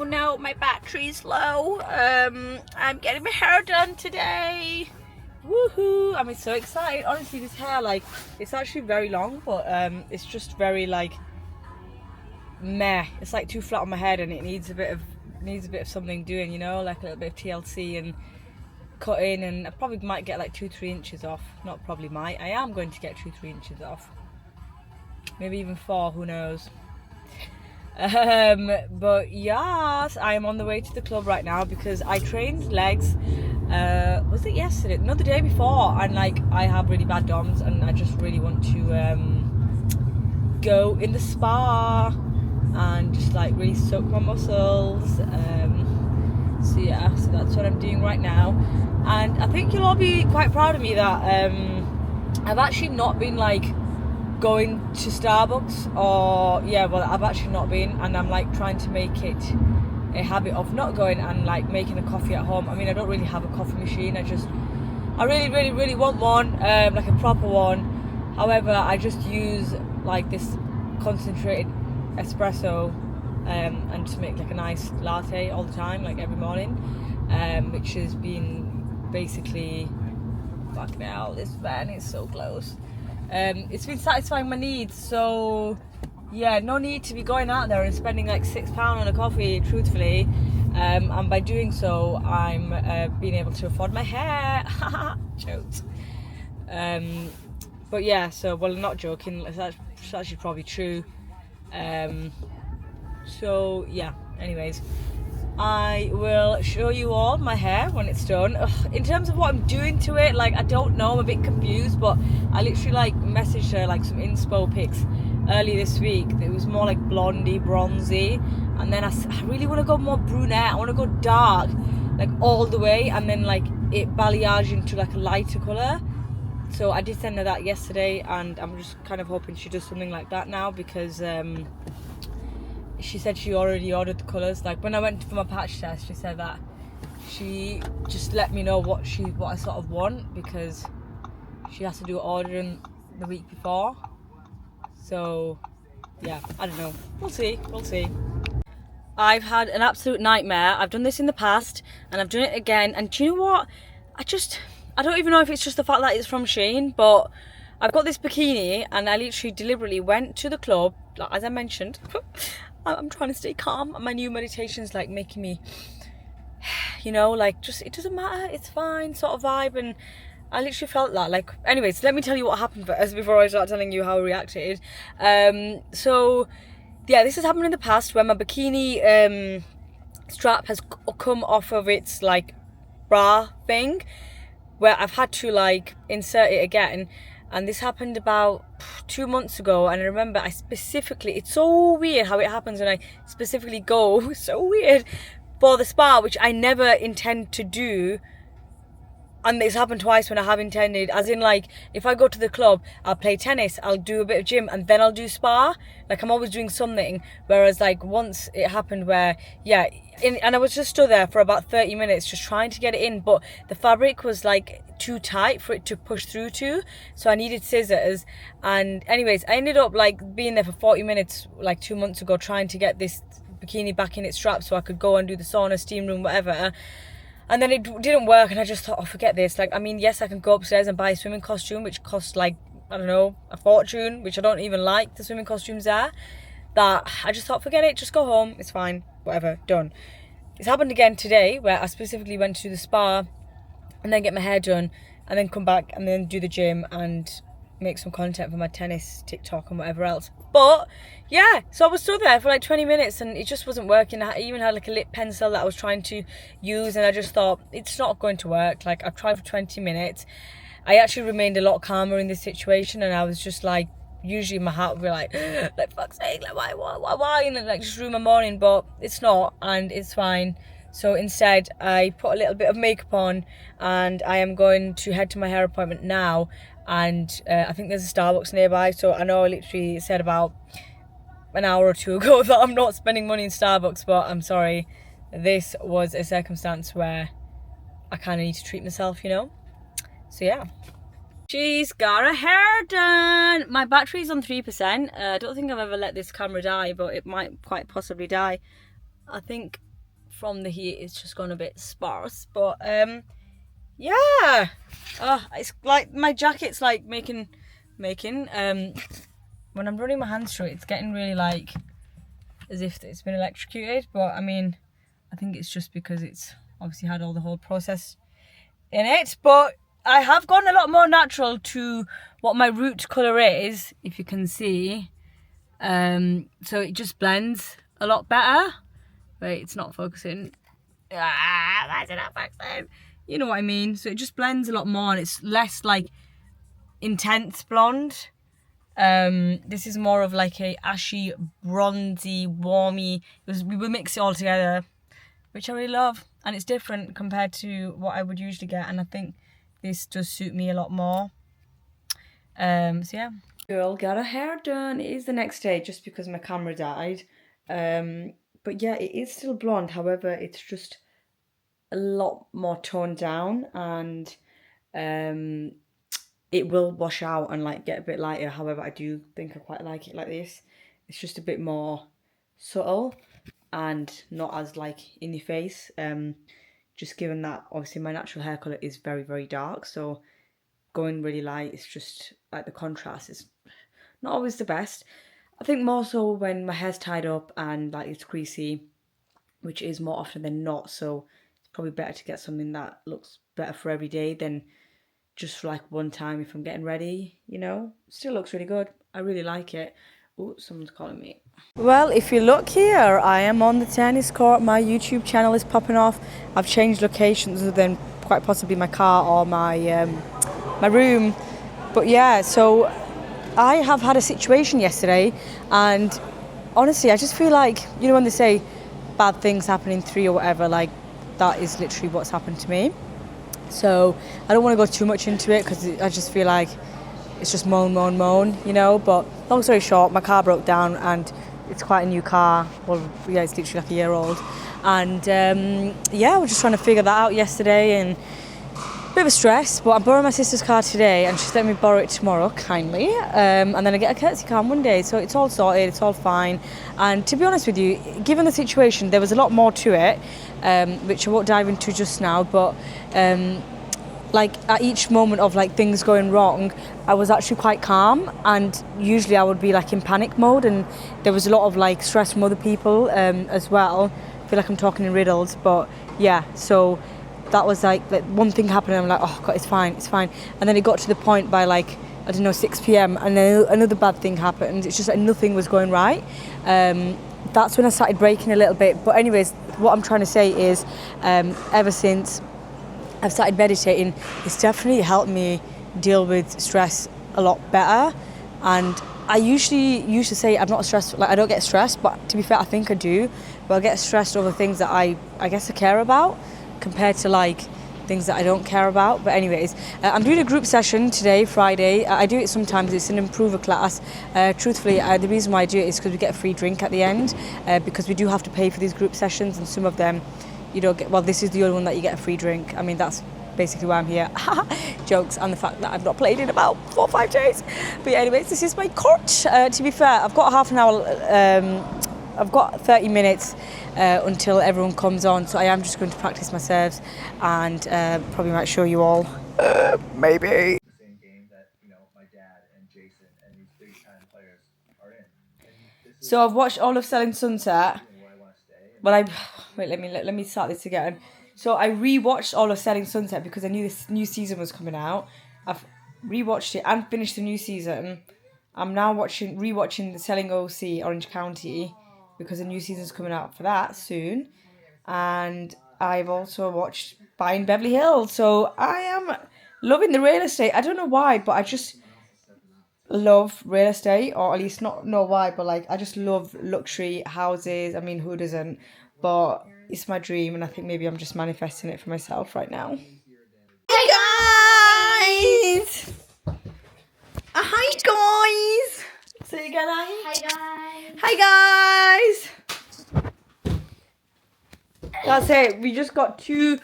Oh no, my battery's low. I'm getting my hair done today. Woohoo! I'm so excited. Honestly, this hair, like, it's actually very long, but it's just very like meh. It's like too flat on my head, and it needs a bit of something doing, you know, like a little bit of TLC and cutting. And I probably might get like 2-3 inches off. Not probably might. I am going to get 2-3 inches off. Maybe even 4. Who knows? But yes, I am on the way to the club right now because I trained legs. Was it yesterday? No, the day before. And like, I have really bad DOMs, and I just really want to go in the spa and just like really soak my muscles. So yeah, so that's what I'm doing right now. And I think you'll all be quite proud of me that I've actually not been like going to Starbucks, or I've actually not been, and I'm like trying to make it a habit of not going and like making a coffee at home. I mean, I don't really have a coffee machine. I really want one, like a proper one. However, I just use like this concentrated espresso and to make like a nice latte all the time, like every morning, which has been basically, fucking hell, this van is so close. It's been satisfying my needs, so yeah, no need to be going out there and spending like £6 on a coffee, truthfully. And by doing so, I'm being able to afford my hair. Jokes. But yeah, so, well, I'm not joking, that's actually probably true. So yeah, anyways, I will show you all my hair when it's done. Ugh, in terms of what I'm doing to it, like, I don't know, I'm a bit confused, but I literally like messaged her like some inspo pics early this week. It was more like blondie, bronzy, and then I really want to go more brunette. I want to go dark, like all the way, and then like it balayage into like a lighter colour. So I did send her that yesterday, and I'm just kind of hoping she does something like that now, because she said she already ordered the colours. Like when I went for my patch test, she said that she just let me know what I sort of want, because she has to do ordering the week before. So yeah, I don't know. We'll see. I've had an absolute nightmare. I've done this in the past and I've done it again. And do you know what? I don't even know if it's just the fact that it's from Shein, but I've got this bikini and I literally deliberately went to the club, like, as I mentioned. I'm trying to stay calm. My new meditation's like making me, you know, like, just, it doesn't matter, it's fine sort of vibe. And I literally felt that, like, anyways, let me tell you what happened first before I start telling you how I reacted. So yeah, this has happened in the past where my bikini strap has come off of its like bra thing, where I've had to like insert it again. And this happened about 2 months ago, and I remember I specifically, it's so weird how it happens when I specifically go, so weird, for the spa, which I never intend to do. And it's happened twice when I have intended, as in like, if I go to the club, I'll play tennis, I'll do a bit of gym, and then I'll do spa. Like, I'm always doing something. Whereas like once it happened where, yeah, and I was just stood there for about 30 minutes just trying to get it in, but the fabric was like too tight for it to push through to, so I needed scissors. And anyways, I ended up like being there for 40 minutes like 2 months ago trying to get this bikini back in its strap so I could go and do the sauna, steam room, whatever. And then it didn't work, and I just thought, oh, forget this. Like, I mean, yes, I can go upstairs and buy a swimming costume, which costs like, I don't know, a fortune, which I don't even like the swimming costumes there. That I just thought, forget it, just go home, it's fine, whatever, done. It's happened again today, where I specifically went to the spa and then get my hair done, and then come back and then do the gym and make some content for my tennis TikTok and whatever else. But yeah, so I was still there for like 20 minutes and it just wasn't working. I even had like a lip pencil that I was trying to use, and I just thought, it's not going to work. Like, I've tried for 20 minutes. I actually remained a lot calmer in this situation, and I was just like, usually my heart would be like fuck's sake, like why, and like just ruin my morning, but it's not, and it's fine. So instead, I put a little bit of makeup on, and I am going to head to my hair appointment now. And I think there's a Starbucks nearby, so I know I literally said about an hour or two ago that I'm not spending money in Starbucks, but I'm sorry, this was a circumstance where I kind of need to treat myself, you know. So yeah, she's got her hair done. My battery's on 3%. I don't think I've ever let this camera die, but it might quite possibly die. I think from the heat it's just gone a bit sparse, but yeah. It's like my jacket's like making when I'm running my hands through it, it's getting really like as if it's been electrocuted. But I mean, I think it's just because it's obviously had all the whole process in it. But I have gone a lot more natural to what my root colour is, if you can see. So it just blends a lot better. Wait, it's not focusing. Why is it not focusing? You know what I mean. So it just blends a lot more, and it's less like intense blonde. This is more of like a ashy, bronzy, warmy. We would mix it all together, which I really love, and it's different compared to what I would usually get, and I think this does suit me a lot more. So yeah. Girl got her hair done. It is the next day just because my camera died. But yeah, it is still blonde. However, it's just a lot more toned down, and it will wash out and like get a bit lighter. However, I do think I quite like it like this. It's just a bit more subtle and not as like in your face. Just given that obviously my natural hair colour is very, very dark, so going really light, it's just like the contrast is not always the best. I think more so when my hair's tied up and like it's greasy, which is more often than not, so it's probably better to get something that looks better for every day than just for like one time if I'm getting ready, you know. Still looks really good. I really like it. Oh, someone's calling me. Well, if you look here, I am on the tennis court. My YouTube channel is popping off. I've changed locations other than quite possibly my car or my my room. But yeah, so I have had a situation yesterday, and honestly, I just feel like, you know when they say bad things happen in three or whatever, like that is literally what's happened to me. So I don't want to go too much into it because I just feel like it's just moan, you know. But long story short, my car broke down, and it's quite a new car. Well, yeah, it's literally like a year old. And yeah, we're just trying to figure that out yesterday, and a bit of a stress. But I'm borrowing my sister's car today, and she's letting me borrow it tomorrow, kindly. And then I get a courtesy car on Monday, so it's all sorted, it's all fine. And to be honest with you, given the situation, there was a lot more to it, which I won't dive into just now. But like at each moment of like things going wrong, I was actually quite calm, and usually I would be like in panic mode, and there was a lot of like stress from other people as well. I feel like I'm talking in riddles, but yeah, so that was like one thing happened and I'm like, oh god, it's fine. And then it got to the point by like, I don't know, 6 p.m. and then another bad thing happened. It's just like nothing was going right. That's when I started breaking a little bit. But anyways, what I'm trying to say is ever since I've started meditating, it's definitely helped me deal with stress a lot better. And I usually used to say I'm not stressed, like I don't get stressed, but to be fair, I think I do. But I get stressed over things that I guess I care about, compared to like things that I don't care about. But anyways, I'm doing a group session today, Friday. I do it sometimes. It's an improver class. Truthfully, the reason why I do it is because we get a free drink at the end, because we do have to pay for these group sessions, and some of them you don't get. Well, this is the only one that you get a free drink. I mean, that's basically why I'm here. Jokes, and the fact that I've not played in about 4 or 5 days. But yeah, anyways, this is my court. To be fair, I've got half an hour, I've got 30 minutes until everyone comes on, so I am just going to practice my serves, and probably might show you all. Maybe. The same game that, you know, my dad and Jason and these big time players are in. So I've watched all of Selling Sunset. Well, wait. Let me start this again. So I rewatched all of Selling Sunset because I knew this new season was coming out. I've rewatched it and finished the new season. I'm now rewatching the Selling OC Orange County because the new season's coming out for that soon. And I've also watched Buying Beverly Hills. So I am loving the real estate. I don't know why, but I just love real estate, or at least not know why, but like I just love luxury houses. I mean, who doesn't? But it's my dream, and I think maybe I'm just manifesting it for myself right now. Hey guys! Hi guys! Say again, Hi guys! That's it. We just got two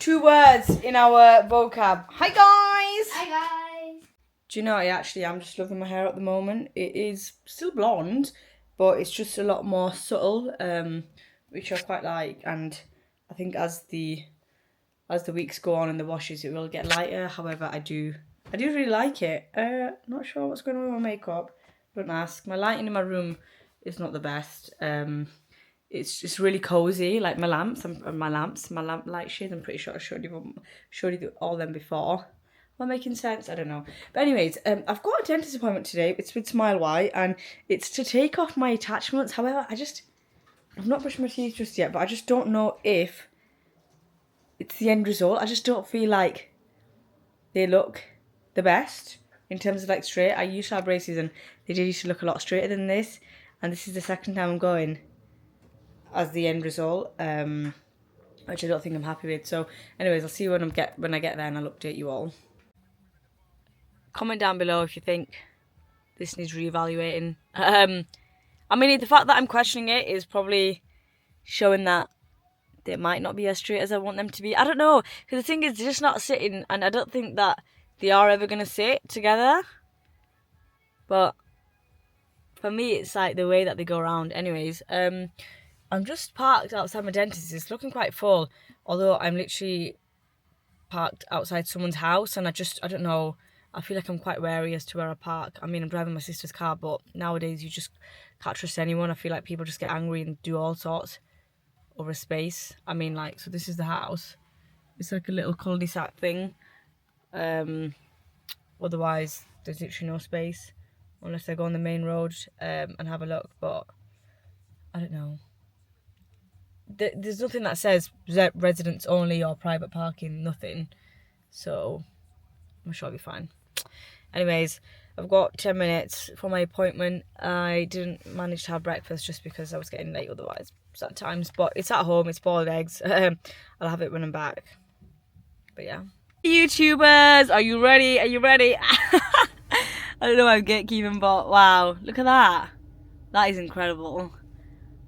words in our vocab. Hi guys! Hi guys! Do you know, I'm just loving my hair at the moment. It is still blonde, but it's just a lot more subtle, which I quite like. And I think as the weeks go on and the washes, it will get lighter. However, I do really like it. Not sure what's going on with my makeup. Don't ask. My lighting in my room is not the best. It's just really cozy. Like my lamps, my lamp light shade. I'm pretty sure I showed you all them before. Am I making sense? I don't know. But anyways, I've got a dentist appointment today. It's with Smile White, and it's to take off my attachments. However, I've not brushed my teeth just yet, but I just don't know if it's the end result. I just don't feel like they look the best in terms of like straight. I used to have braces and they did used to look a lot straighter than this, and this is the second time I'm going as the end result, which I don't think I'm happy with. So anyways, I'll see you when I get there, and I'll update you all. Comment down below if you think this needs reevaluating. I mean, the fact that I'm questioning it is probably showing that they might not be as straight as I want them to be. I don't know, because the thing is, they're just not sitting, and I don't think that they are ever going to sit together. But for me, it's like the way that they go around. Anyways, I'm just parked outside my dentist. It's looking quite full, although I'm literally parked outside someone's house, and I don't know, I feel like I'm quite wary as to where I park. I mean, I'm driving my sister's car, but nowadays you just can't trust anyone. I feel like people just get angry and do all sorts over space. I mean, like, so this is the house. It's like a little cul-de-sac thing. Otherwise, there's literally no space unless I go on the main road and have a look. But I don't know. There's nothing that says residents only or private parking. Nothing. So I'm sure I'll be fine. Anyways, I've got 10 minutes for my appointment. I didn't manage to have breakfast just because I was getting late otherwise at times. But it's at home. It's boiled eggs. I'll have it when I'm back. But yeah. YouTubers, are you ready? Are you ready? I don't know why I'm gatekeeping, but wow, look at that. That is incredible.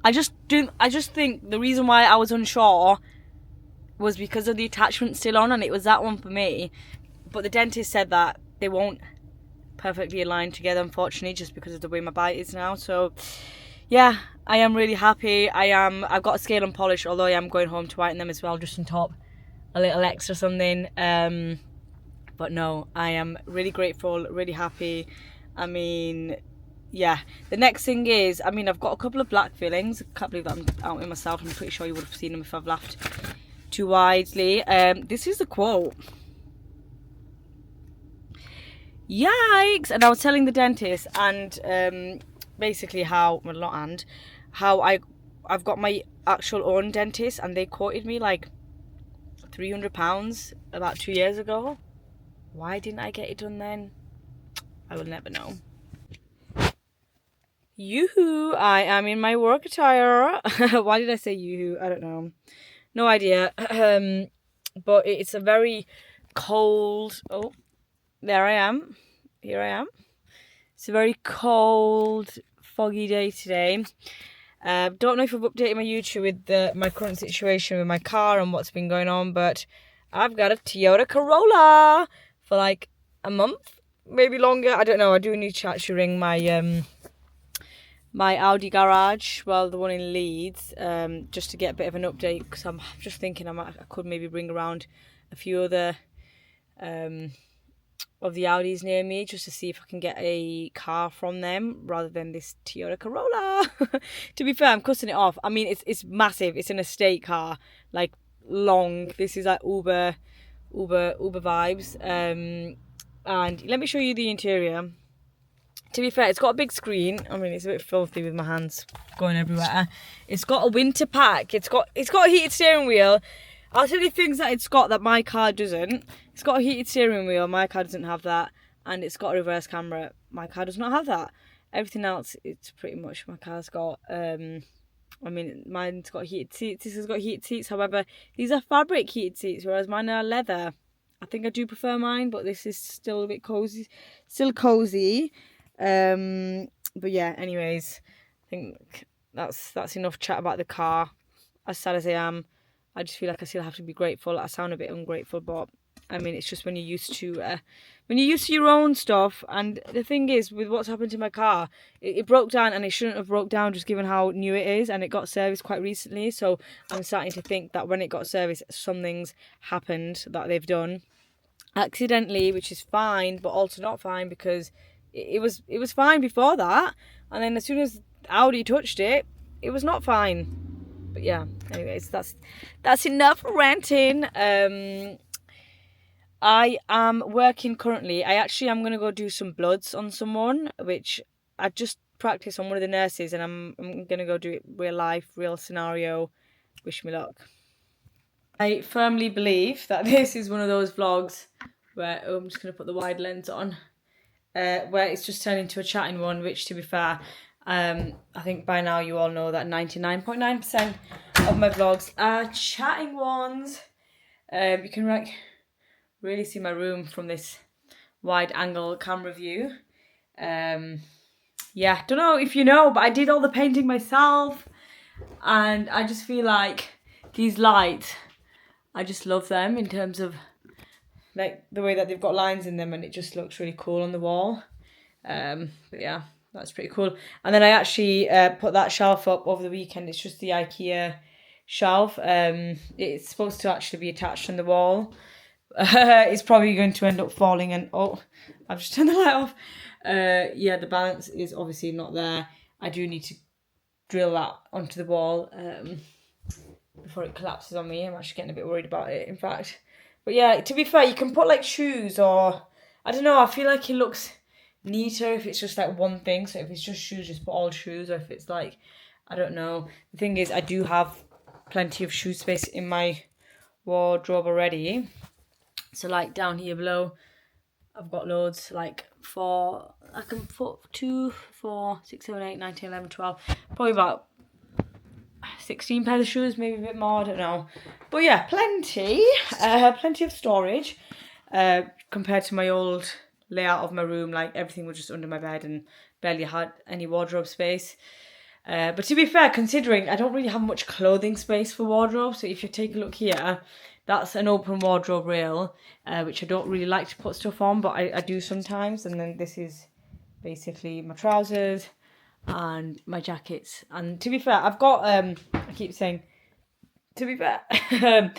I just think the reason why I was unsure was because of the attachment still on, and it was that one for me. But the dentist said that they won't perfectly align together, unfortunately, just because of the way my bite is now. So yeah, I am really happy. I've got a scale and polish, although I am going home to whiten them as well, just on top, a little extra something. But no, I am really grateful, really happy. I mean, yeah. The next thing is, I mean, I've got a couple of black fillings. I can't believe that I'm out in myself. I'm pretty sure you would have seen them if I've laughed too widely. This is the quote. Yikes! And I was telling the dentist, and basically how I've got my actual own dentist, and they quoted me like £300 about 2 years ago. Why didn't I get it done then? I will never know. Yoo-hoo! I am in my work attire. Why did I say yoo-hoo? I don't know. No idea. But it's a very cold... Oh, there I am. Here I am. It's a very cold, foggy day today. Don't know if I've updated my YouTube with my current situation with my car and what's been going on, but I've got a Toyota Corolla for like a month, maybe longer. I don't know. I do need to actually ring my my Audi garage, well, the one in Leeds, just to get a bit of an update, because I'm just thinking I could maybe bring around a few other of the Audis near me, just to see if I can get a car from them rather than this Toyota Corolla. To be fair, I'm cutting it off. I mean, it's massive. It's an estate car, like long. This is like Uber vibes. And let me show you the interior. To be fair, it's got a big screen. I mean, it's a bit filthy with my hands going everywhere. It's got a winter pack. It's got a heated steering wheel. I'll tell you things that it's got that my car doesn't. It's got a heated steering wheel. My car doesn't have that. And it's got a reverse camera. My car does not have that. Everything else, it's pretty much my car's got. I mean, mine's got heated seats. This has got heated seats. However, these are fabric heated seats, whereas mine are leather. I think I do prefer mine, but this is still a bit cozy. Still cozy. But yeah, anyways, I think that's enough chat about the car. As sad as I am, I just feel like I still have to be grateful. I sound a bit ungrateful, but I mean, it's just when you're used to your own stuff. And the thing is, with what's happened to my car, it broke down, and it shouldn't have broke down just given how new it is, and it got serviced quite recently. So I'm starting to think that when it got serviced, something's happened that they've done accidentally, which is fine, but also not fine because it was fine before that, and then as soon as Audi touched it, it was not fine. But yeah, anyways, that's enough ranting. I am working currently. I actually am gonna go do some bloods on someone, which I just practiced on one of the nurses, and I'm gonna go do it real life, real scenario. Wish me luck. I firmly believe that this is one of those vlogs where I'm just gonna put the wide lens on, where it's just turned into a chatting one. Which, to be fair, I think by now you all know that 99.9% of my vlogs are chatting ones. You can really see my room from this wide angle camera view. Yeah, don't know if you know, but I did all the painting myself, and I just feel like these lights, I just love them in terms of like the way that they've got lines in them, and it just looks really cool on the wall. But yeah, that's pretty cool. And then I actually put that shelf up over the weekend. It's just the IKEA shelf. It's supposed to actually be attached on the wall. It's probably going to end up falling, and oh, I've just turned the light off. Yeah, the balance is obviously not there. I do need to drill that onto the wall before it collapses on me. I'm actually getting a bit worried about it, in fact. But yeah, to be fair, you can put like shoes, or I don't know, I feel like it looks neater if it's just like one thing. So if it's just shoes, just put all shoes, or if it's like, I don't know. The thing is, I do have plenty of shoe space in my wardrobe already. So like down here below, I've got loads, like I can put 2, 4, 6, 7, 8, 9, 10, 11, 12, probably about 16 pairs of shoes, maybe a bit more, I don't know. But yeah, plenty of storage compared to my old layout of my room. Like everything was just under my bed and barely had any wardrobe space. But to be fair, considering I don't really have much clothing space for wardrobe, so if you take a look here, that's an open wardrobe rail, which I don't really like to put stuff on, but I do sometimes. And then this is basically my trousers and my jackets. And to be fair, I've got, I keep saying, to be fair, I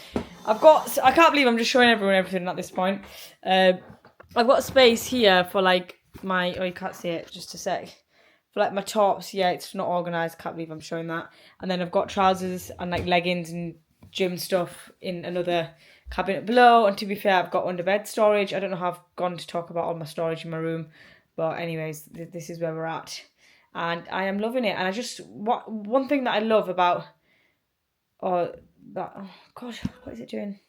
can't believe I'm just showing everyone everything at this point. I've got space here for like oh, you can't see it, just a sec. For like my tops, yeah, it's not organised, can't believe I'm showing that. And then I've got trousers and like leggings and gym stuff in another cabinet below. And to be fair, I've got underbed storage. I don't know how I've gone to talk about all my storage in my room, but anyways, this is where we're at, and I am loving it. And one thing that I love about oh god, what is it doing?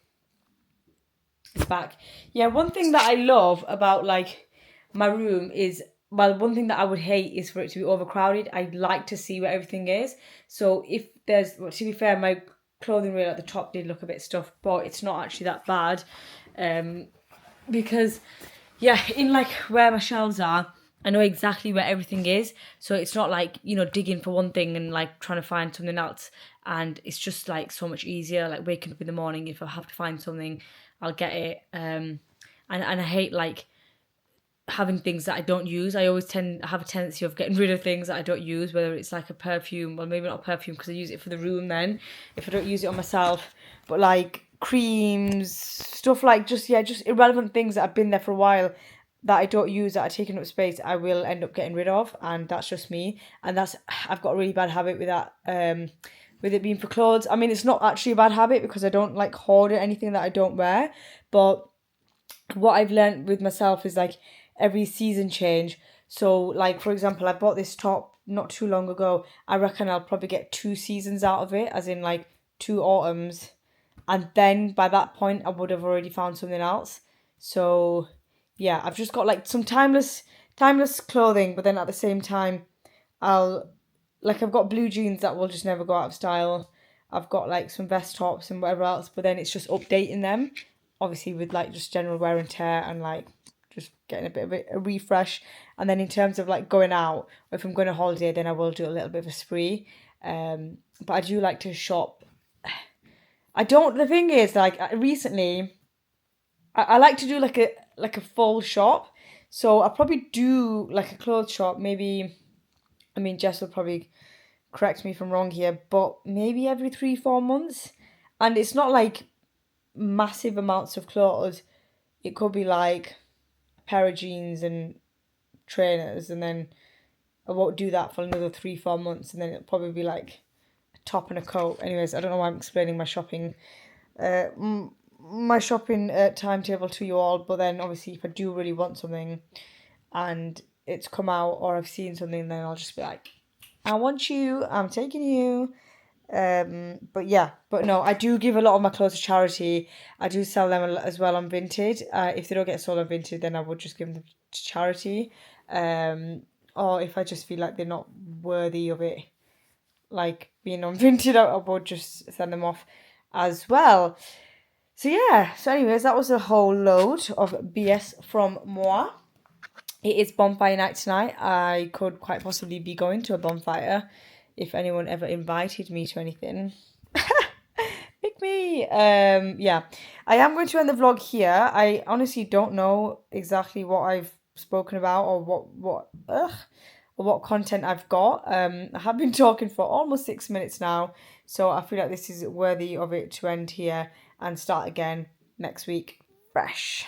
It's back. Yeah, one thing that I love about like my room is, well, one thing that I would hate is for it to be overcrowded. I like to see where everything is. So if there's, well, to be fair, my clothing rail at the top did look a bit stuffed, but it's not actually that bad, because yeah, in like where my shelves are, I know exactly where everything is, so it's not like, you know, digging for one thing and like trying to find something else. And it's just like so much easier, like waking up in the morning, if I have to find something, I'll get it. And I hate like having things that I don't use. I always have a tendency of getting rid of things that I don't use, whether it's like a perfume, well, maybe not a perfume because I use it for the room then, if I don't use it on myself, but like creams, stuff like just irrelevant things that have been there for a while that I don't use, that are taking up space, I will end up getting rid of. And that's just me. And I've got a really bad habit with that, with it being for clothes. I mean, it's not actually a bad habit because I don't like hoard anything that I don't wear, but what I've learned with myself is like every season change. So like, for example, I bought this top not too long ago. I reckon I'll probably get 2 seasons out of it, as in like 2 autumns, and then by that point I would have already found something else. So yeah, I've just got like some timeless clothing, but then at the same time I've got blue jeans that will just never go out of style. I've got like some vest tops and whatever else, but then it's just updating them, obviously with like just general wear and tear, and like just getting a bit of a refresh. And then in terms of like going out, or if I'm going on holiday, then I will do a little bit of a spree. But I do like to shop. The thing is, like, recently I like to do like a full shop. So I'll probably do like a clothes shop. Maybe, I mean, Jess will probably correct me if I'm wrong here, but maybe every 3, 4 months. And it's not like massive amounts of clothes. It could be like a pair of jeans and trainers, and then I won't do that for another 3, 4 months, and then it'll probably be like a top and a coat. Anyways, I don't know why I'm explaining uh, my shopping timetable to you all, but then obviously if I do really want something and it's come out or I've seen something, then I'll just be like, I want you, I'm taking you. But yeah, but no, I do give a lot of my clothes to charity. I do sell them as well on Vinted. If they don't get sold on Vinted, then I would just give them to charity. Um, or if I just feel like they're not worthy of it, like being on Vinted, I would just send them off as well. So yeah, so anyways, that was a whole load of BS from moi. It is bonfire night tonight. I could quite possibly be going to a bonfire if anyone ever invited me to anything. Pick me. Yeah. I am going to end the vlog here. I honestly don't know exactly what I've spoken about or what content I've got. I have been talking for almost 6 minutes now, so I feel like this is worthy of it to end here and start again next week fresh.